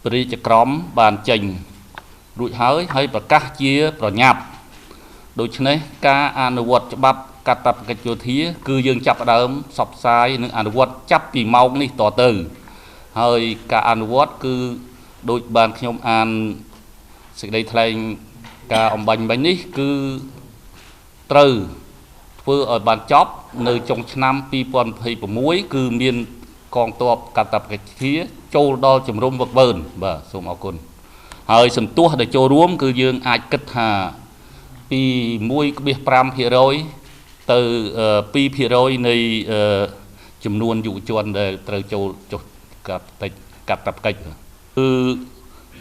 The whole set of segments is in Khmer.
ព្រះរាជក្រមបានចេញរួចហើយប្រកាសជាប្រញាប់ដូច្នេះការអនុវត្តច្បាប់កាតព្វកិច្ចយោធាគឺយើងចាប់ផ្ដើមផ្សព្វផ្សាយនិងអនុវត្តចាប់ពីម៉ោងនេះតទៅហើយការអនុវត្តគឺដូចបានខ្ញុំអានសេចក្តីថ្លែងការអំបញ្ញមិញនេះគឺត្រូវធ្វើឲ្យបានចប់នៅចុងឆ្នាំ2026គឺមានកងទ័ពកាតព្វកិច្ចយោធាចូលដល់ជំរំវឹកវើបាទសូមអរគុណហើយសន្ទុះដែលចូលរួមគឺយើងអាចគិតថាពី 1.5% ទៅ 2% នៃចំនួនយុវជនដែលត្រូវចូលចុះកាតព្វកិច្ចគឺ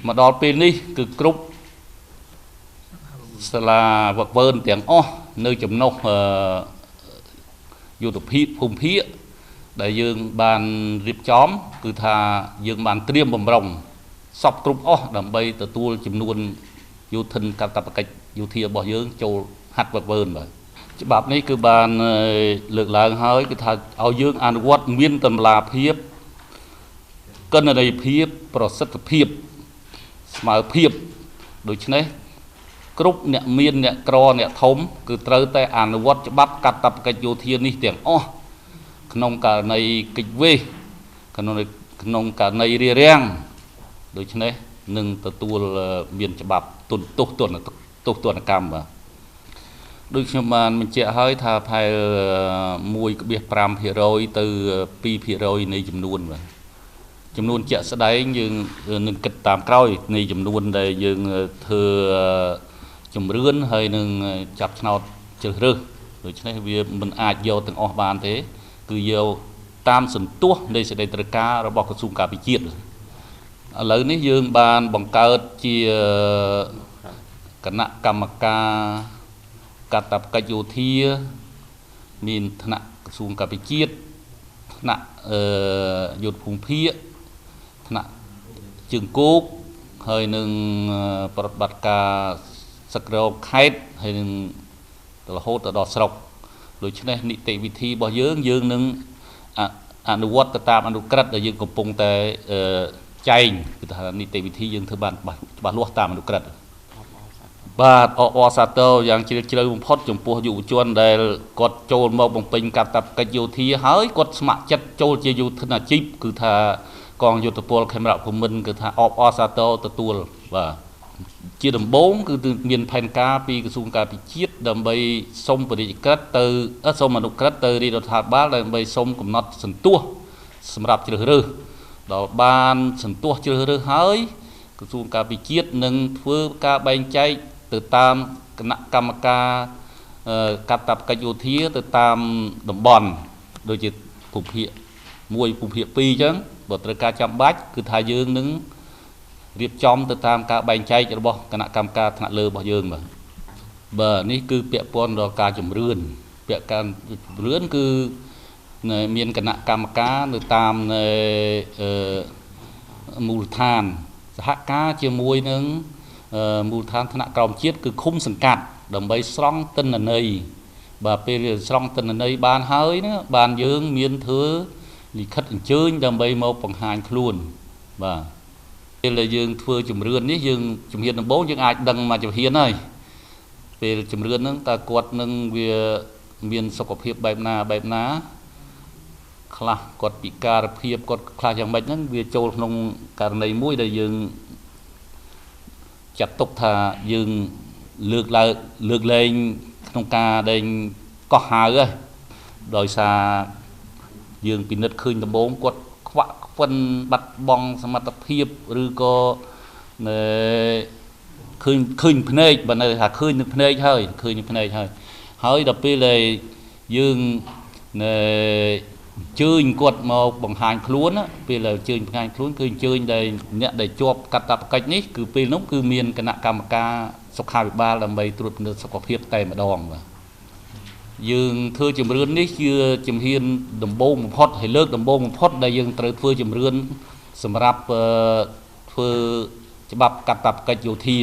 មកដល់ពេលនេះគឺគ្រប់សាលាវឹកវើទាំងអស់នៅចំណុះយុទ្ធភូមិភាគដែលយើងបានរៀបចំគឺថាយើងបានត្រៀមបំរុងសពគ្រប់អស់ដើម្បីទទួលចំនួនយោធិនកាតព្វកិច្ចយោធារបស់យើងចូលហាត់វឹកវើបាទច្បាប់នេះគឺបានលើកឡើងហើយគឺថាឲ្យយើងអនុវត្តមានតម្លាភាពកិត្តិយសភាពប្រសិទ្ធភាពស្មើភាពដូច្នេះគ្រប់អ្នកមានអ្នកក្រអ្នកធំគឺត្រូវតែអនុវត្តច្បាប់កាតព្វកិច្ចយោធានេះទាំងអស់ក្នុងករណីកិច្ចវេះក្នុងករណីរារាំងដូច្នេះនឹងទទួលមានច្បាប់ទោសទណ្ឌកម្មបាទដូចខ្ញុំបានបញ្ជាក់ហើយថាផែល 1.5% ទៅ 2% នៃចំនួនបាទចំនួនជាក់ស្ដែងយើងនឹងគិតតាមក្រោយនៃចំនួនដែលយើងធ្វើជំរឿនហើយនឹងចាប់ឆ្នោតជ្រើសរើសដូច្នេះវាមិនអាចយកទាំងអស់បានទេគឺយកតាមសន្ទុះនៃសេចក្តីត្រូវការរបស់ក្រសួងការពារជាតិឥឡូវនេះយើងបានបង្កើតជាគណៈកម្មការកាតព្វកិច្ចយោធាមានថ្នាក់ក្រសួងការពារជាតិថ្នាក់យុទ្ធភូមិភាគថ្នាក់ជើងគោកហើយនឹងប្រតិបត្តិការសឹករកខេត្តហើយនឹងរហូតដល់ស្រុកដូច្នេះនីតិវិធីរបស់យើងនឹងអនុវត្តទៅតាមអនុក្រឹត្យដែលយើងកំពុងតែចែងគឺថានីតិវិធីយើងធ្វើបានច្បាស់លាស់តាមអនុក្រឹត្យបាទអបអរសាទរយ៉ាងជ្រាលជ្រៅបំផុតចំពោះយុវជនដែលគាត់ចូលមកបំពេញកាតព្វកិច្ចយោធាហើយគាត់ស្ម័គ្រចិត្តចូលជាយោធិនអាជីពគឺថាកងយោធពលខេមរៈភូមិន្ទគឺថាអបអរសាទរទទួលបាទជាដំបូងគឺមានផែនការពីក្រសួងការពារជាតិដើម្បីសុំបរិយាក្រឹត្យទៅសុំអនុក្រឹត្យទៅរាជរដ្ឋាភិបាលដើម្បីសុំកំណត់សន្ទុះសម្រាប់ជ្រើសរើសដល់បានសន្ទុះជ្រើសរើសហើយក្រសួងការពារជាតិនឹងធ្វើការបែងចែកទៅតាមគណៈកម្មការកាតព្វកិច្ចយោធាទៅតាមតំបន់ដូចជាភូមិភាគ1ភូមិភាគ2អញ្ចឹងបើត្រូវការចាំបាច់គឺថាយើងនឹងរៀបចំទៅតាមការបែងចែករបស់គណៈកម្មការថ្នាក់លើរបស់យើងបាទនេះគឺពាក់ព័ន្ធដល់ការជំរឿនពាក់ការជំរឿនគឺមានគណៈកម្មការនៅតាមមូលដ្ឋានសហការជាមួយនឹងមូលដ្ឋានថ្នាក់ក្រោមជាតិគឺឃុំសង្កាត់ដើម្បីស្រង់ទិន្នន័យបាទពេលស្រង់ទិន្នន័យបានហើយណាបានយើងមានធ្វើលិខិតអញ្ជើញដើម្បីមកបង្ហាញខ្លួនបាទពេលដែលយើងធ្វើជំរឿននេះយើងជំហានដំបូងយើងអាចដឹងមកជំហានហើយពេលជំរឿនហ្នឹងតើគាត់នឹងវាមានសុខភាពបែបណាខ្លះគាត់ពិការភាពគាត់ខ្លះយ៉ាងម៉េចហ្នឹងវាចូលក្នុងករណីមួយដែលយើងចាត់ទុកថាយើងលើកលែងក្នុងការដែលកោះហៅហើយដោយសារយើងពិនិត្យឃើញដំបូងគាត់ខ្វាក់ខ្វិនបាត់បង់សមត្ថភាពឬក៏ឃើញភ្នែកបើនៅថាឃើញនឹងភ្នែកហើយដល់ពេលដែលយើងអញ្ជើញគាត់មកបង្ហាញខ្លួនពេលដែលអញ្ជើញបង្ហាញខ្លួនគឺអញ្ជើញដែលអ្នកដែលជាប់កាតព្វកិច្ចនេះគឺពេលនោះគឺមានគណៈកម្មការសុខាភិបាលដើម្បីត្រួតពិនិត្យសុខភាពតែម្ដងបាទយើងធ្វើជំរឿននេះជាជំហានដំបូងបំផុតហើយលើកដំបូងបំផុតដែលយើងត្រូវធ្វើជំរឿនសម្រាប់ធ្វើច្បាប់កាតព្វកិច្ចយោធា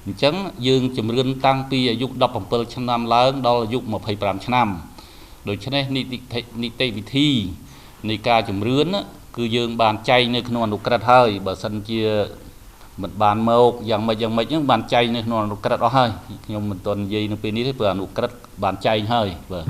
អញ្ចឹងយើងជំរឿនតាំងពីអាយុ17ឆ្នាំឡើងដល់អាយុ25ឆ្នាំដូច្នេះនីតិវិធីនៃការជំរឿនគឺ គឺយើងបានចែកនៅក្នុងអនុក្រឹត្យហើយបើសិនជាមិនបានមកយ៉ាងម៉េចហ្នឹងបានចែកនៅក្នុងអនុក្រឹត្យអស់ហើយខ្ញុំមិនទាន់និយាយនៅពេលនេះទេព្រោះអនុក្រឹត្យបានចែកហើយបាទ